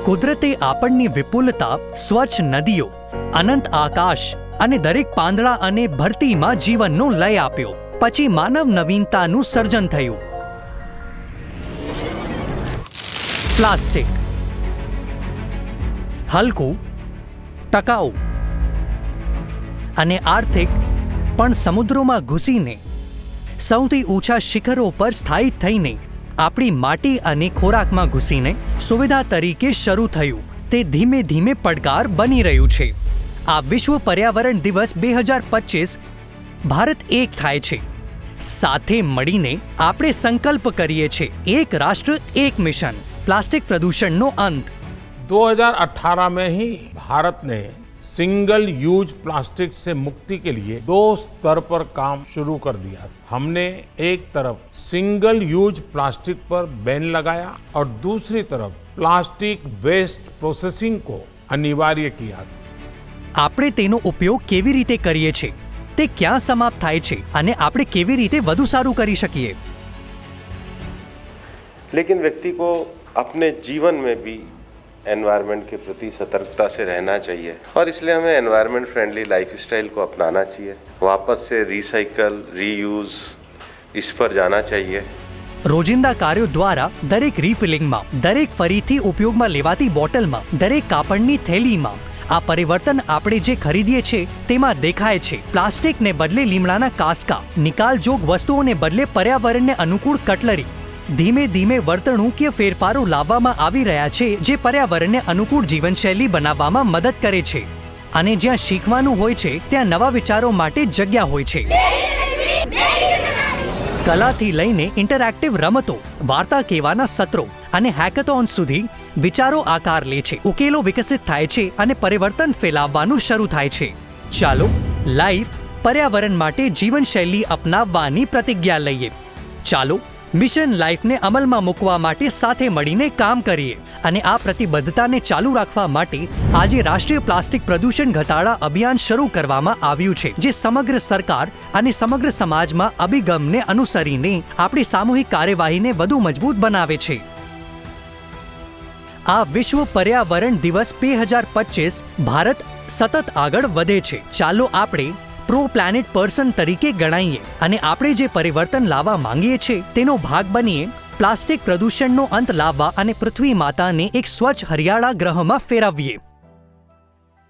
કુદરતે આપણની વિપુલતા, સ્વચ્છ નદીઓ, અનંત આકાશ અને દરેક પાંદડા અને ભરતીમાં જીવનનો લય આપ્યો. પછી માનવ નવીનતાનું સર્જન થયું. પ્લાસ્ટિક હલકું, ટકાઉ અને આર્થિક પણ સમુદ્રોમાં ઘૂસીને સૌથી ઊંચા શિખરો પર સ્થાયી થઈને આપણી માટી અને ખોરાકમાં ઘૂસીને સુવિધા તરીકે શરૂ થયું તે ધીમે ધીમે પડકાર બની રહ્યું છે. આ વિશ્વ પર્યાવરણ દિવસ 2025 ભારત એક થાય છે. સાથે મળીને આપણે સંકલ્પ કરીએ છીએ એક રાષ્ટ્ર એક મિશન, प्लास्टिक प्रदूषण नो अंत. 2018 में ही भारत ने सिंगल यूज प्लास्टिक से मुक्ति के लिए 2 स्तर पर काम शुरू कर दिया. हमने एक तरफ सिंगल यूज प्लास्टिक पर बैन लगाया और दूसरी तरफ प्लास्टिक वेस्ट प्रोसेसिंग को अनिवार्य किया. આપણે તેનો ઉપયોગ કેવી રીતે કરીએ છીએ, તે ક્યાં સમાપ્ત થાય છે અને આપણે કેવી રીતે વધુ સારું કરી શકીએ. लेकिन व्यक्ति को अपने जीवन में भी एनवायरनमेंट के प्रति सतर्कता से रहना चाहिए और इसलिए हमें एनवायरनमेंट फ्रेंडली लाइफस्टाइल को अपनाना चाहिए. वापस से रिसाइकल, रीयूज इस पर जाना चाहिए. રોજિંદા કાર્યો દ્વારા દરેક રિફિલિંગમાં, દરેક ફરીથી ઉપયોગમાં લેવાતી બોટલમાં, દરેક કાપડની થેલીમાં આ પરિવર્તન આપણે જે ખરીદીએ છીએ તેમાં દેખાય છે. પ્લાસ્ટિકને બદલે લીમડાના કાસ્કા, નિકાલજોગ વસ્તુઓને બદલે પર્યાવરણને અનુકૂળ કટલરી, ધીમે ધીમે વર્તણૂકીય ફેરફારો લાવવામાં આવી રહ્યા છે જે પર્યાવરણને અનુકૂળ જીવનશૈલી બનાવવામાં મદદ કરે છે. અને જ્યાં શીખવાનું હોય છે ત્યાં નવા વિચારો માટે જગ્યા હોય છે. કલાથી લઈને ઇન્ટરેક્ટિવ રમતો, વાર્તા કહેવાના સત્રો અને હેકેથોન સુધી વિચારો આકાર લે છે, ઉકેલો વિકસિત થાય છે અને પરિવર્તન ફેલાવવાનું શરૂ થાય છે. ચાલો લાઈફ પર્યાવરણ માટે જીવનશૈલી અપનાવવાની પ્રતિજ્ઞા લઈએ. ચાલો મિશન લાઈફને અમલમાં મૂકવા માટે સાથે મળીને કામ કરીએ. અને આ પ્રતિબદ્ધતાને ચાલુ રાખવા માટે આજે રાષ્ટ્રીય પ્લાસ્ટિક પ્રદૂષણ ઘટાડા અભિયાન શરૂ કરવામાં આવ્યું છે, જે સમગ્ર સરકાર અને સમગ્ર સમાજમાં અભિગમને અનુસરીને આપણી સામૂહિક કાર્યવાહીને વધુ મજબૂત બનાવે છે. આ વિશ્વ પર્યાવરણ દિવસ 2025 ભારત સતત આગળ વધે છે. ચાલો આપણે પ્રો પ્લાનેટ પર્સન તરીકે ગણાઈએ અને આપણે જે પરિવર્તન લાવવા માંગીએ છીએ તેનો ભાગ બનીએ. પ્લાસ્ટિક પ્રદૂષણનો અંત લાવવા અને પૃથ્વી માતાને એક સ્વચ્છ હરિયાળા ગ્રહમાં ફેરવીએ.